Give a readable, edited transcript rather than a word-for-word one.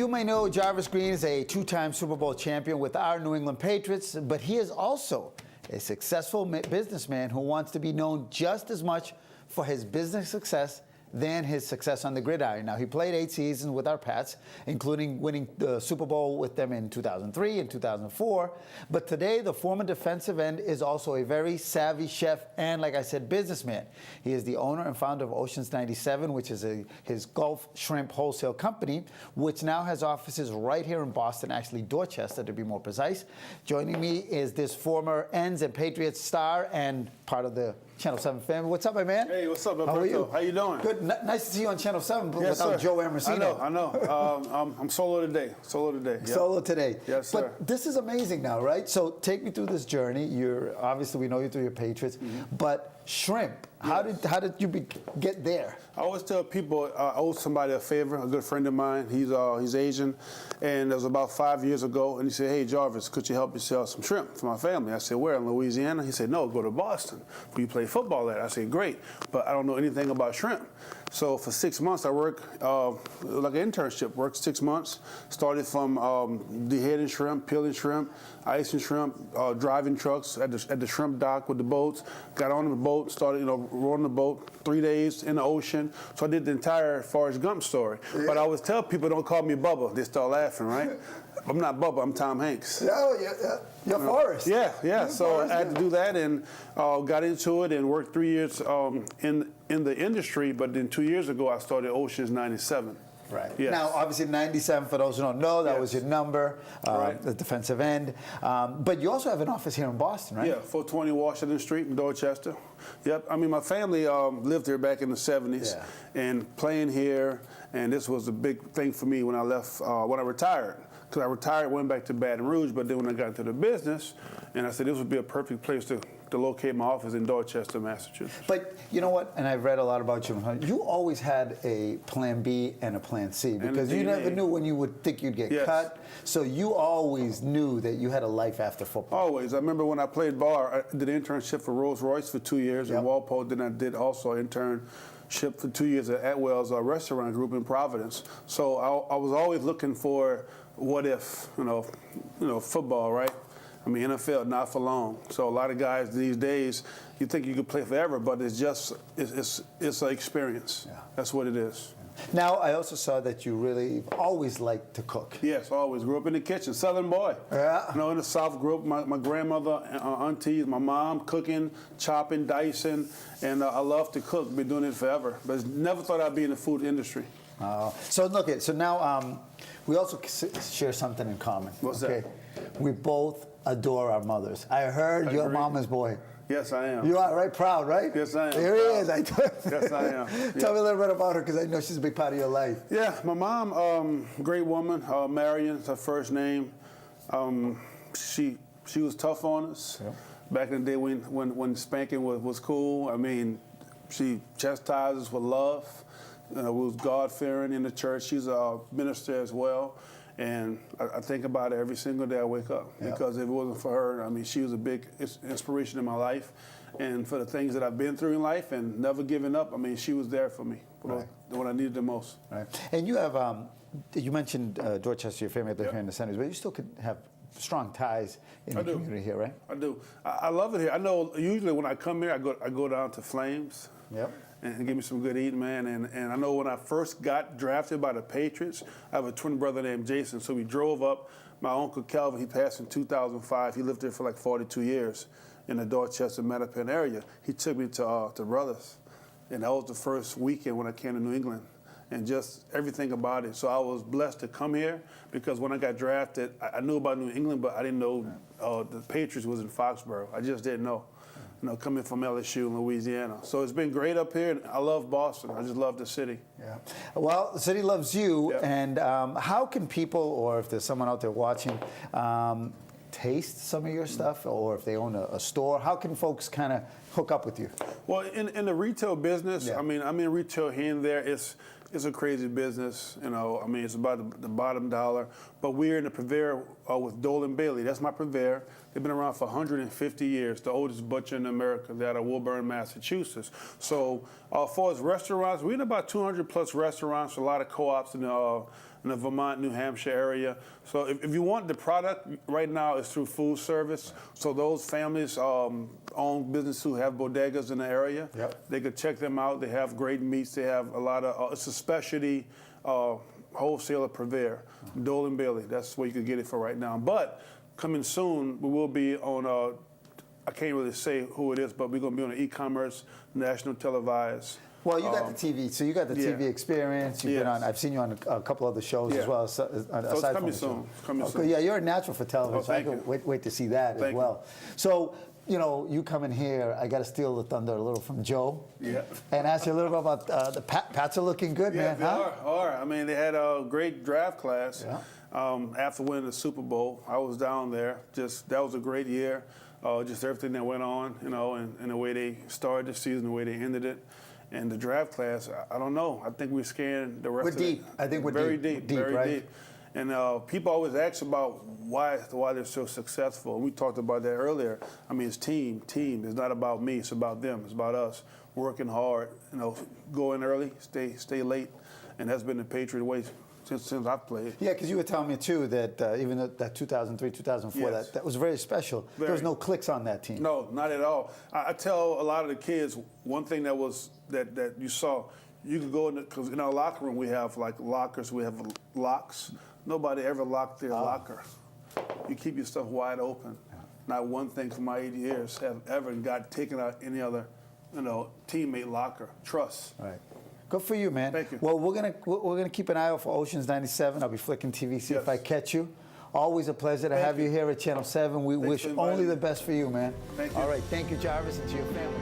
may know Jarvis Green is a two-time Super Bowl champion with our New England Patriots, but he is also a successful businessman who wants to be known just as much for his business success than his success on the gridiron. Now, he played 8 seasons with our Pats, including winning the Super Bowl with them in 2003 and 2004. But today, the former defensive end is also a very savvy chef and, like I said, businessman. He is the owner and founder of Oceans 97, which is his Gulf Shrimp wholesale company, which now has offices right here in Boston, actually Dorchester to be more precise. Joining me is this former Ends and Patriots star and part of the Channel 7 family. What's up, my man? Hey, what's up, Alberto? How you doing? Good. Nice to see you on Channel 7, but yes, without sir. Joe Amorosino. I know. I'm solo today. Yep. Solo today. Yes, sir. But this is amazing now, right? So take me through this journey. Obviously, we know you through your Patriots, but shrimp. Yes. How did you get there? I always tell people I owe somebody a favor. A good friend of mine, he's Asian, and it was about 5 years ago. And he said, "Hey Jarvis, could you help me sell some shrimp for my family?" I said, "Where, in Louisiana?" He said, "No, go to Boston. Where you play football at." I said, "Great, but I don't know anything about shrimp." So for 6 months, I worked like an internship. Worked 6 months. Started from deheading shrimp, peeling shrimp, icing shrimp, driving trucks at the shrimp dock with the boats. Got on the boat, started rowing the boat. 3 days in the ocean. So I did the entire Forrest Gump story. Yeah. But I always tell people, don't call me Bubba. They start laughing, right? I'm not Bubba. I'm Tom Hanks. Oh, you're Forrest. Yeah. So I had to do that and got into it and worked 3 years in the industry. But then 2 years ago, I started Oceans 97. Right. Yes. Now, obviously, 97, for those who don't know, that was your number, right. The defensive end. But you also have an office here in Boston, right? Yeah, 420 Washington Street in Dorchester. Yep. I mean, my family lived here back in the 70s and playing here. And this was a big thing for me when I left, when I retired. Because I retired, went back to Baton Rouge, but then when I got into the business, and I said this would be a perfect place to locate my office in Dorchester, Massachusetts. But you know what, and I've read a lot about you, you always had a plan B and a plan C, because you never knew when you would think you'd get cut, so you always knew that you had a life after football. Always. I remember when I played ball, I did an internship for Rolls-Royce for 2 years in Walpole, then I did also an internship for 2 years at Atwell's restaurant group in Providence. So I was always looking for what if, football, right? I mean, NFL, not for long. So a lot of guys these days, you think you could play forever, but it's just, it's an experience. Yeah. That's what it is. Now, I also saw that you really always liked to cook. Yes, always. Grew up in the kitchen, Southern boy. Yeah. In the South, grew up, my grandmother, aunties, my mom, cooking, chopping, dicing, and I love to cook. Been doing it forever, but never thought I'd be in the food industry. So look, so now we also share something in common. What's that? We both adore our mothers. I heard you're a mama's boy. Yes, I am. You are, right? Proud, right? Yes, I am. There he is. Yes, I am. Tell me a little bit about her, because I know she's a big part of your life. Yeah, my mom, great woman. Marion is her first name. She was tough on us. Yep. Back in the day when spanking was cool. I mean, she chastised us with love. We was God-fearing in the church. She's a minister as well. And I think about it every single day I wake up. Yep. Because if it wasn't for her, I mean, she was a big inspiration in my life. And for the things that I've been through in life and never giving up, I mean, she was there for me when I needed the most. Right. And you have, you mentioned Dorchester, your family here in the 70s, but you still could have strong ties in the community here, right? I do. I love it here. I know usually when I come here, I go down to Flames. Yep. And give me some good eating, man. And I know when I first got drafted by the Patriots, I have a twin brother named Jason, so we drove up. My uncle Calvin, he passed in 2005. He lived there for like 42 years in the Dorchester, Mattapan area. He took me to Brothers, and that was the first weekend when I came to New England, and just everything about it. So I was blessed to come here, because when I got drafted, I knew about New England, but I didn't know the Patriots was in Foxborough. I just didn't know. Coming from LSU in Louisiana. So it's been great up here, and I love Boston. I just love the city. Yeah. Well, the city loves you, and how can people, or if there's someone out there watching, taste some of your stuff, or if they own a store, how can folks kind of hook up with you? Well, in the retail business, I mean, I'm in retail here and there. It's a crazy business, I mean, it's about the bottom dollar. But we're in the purveyor with Dole & Bailey. That's my purveyor. They've been around for 150 years, the oldest butcher in America. They're out of Woburn, Massachusetts. So as far as restaurants, we're in about 200 plus restaurants, a lot of co-ops in in the Vermont, New Hampshire area. So if you want the product, right now it's through food service. So those families own businesses who have bodegas in the area. Yep. They could check them out. They have great meats. They have a lot of, it's a specialty wholesaler purveyor, Dole & Bailey. That's where you can get it for right now. But coming soon, we will be on I can't really say who it is, but we're going to be on the e-commerce, national televised. Well, you got the TV, so you got the TV experience. You've been on. I've seen you on a couple other shows as well. So it's coming soon. It's coming soon. Yeah, you're a natural for television. Thank so I can wait to see that as well. So, you coming here, I got to steal the thunder a little from Joe. Yeah. And ask you a little bit about the Pats are looking good, man. They are. I mean, they had a great draft class. Yeah. After winning the Super Bowl, I was down there. That was a great year. Just everything that went on, and the way they started the season, the way they ended it. And the draft class, I don't know. I think we scanned the rest of it. We're deep. I think we're very deep. deep. Very right? deep. And people always ask about why they're so successful. And we talked about that earlier. I mean, it's team. It's not about me. It's about them. It's about us working hard. Go in early, stay late, and that's been the Patriot way since I've played. Yeah, because you were telling me too that even that 2003, 2004, Yes. that was very special. There was no clicks on that team. No, not at all. I tell a lot of the kids one thing that you saw. You could go because in our locker room we have like lockers. We have locks. Nobody ever locked their locker. You keep your stuff wide open. Not one thing from my 8 years have ever got taken out any other, teammate locker. Trust. Right. Good for you, man. Thank you. Well, we're gonna keep an eye out for Oceans 97. I'll be flicking TV, see if I catch you. Always a pleasure to have you here at Channel 7. We wish only the best for you, man. Thank you. All right. Thank you, Jarvis, and to your family.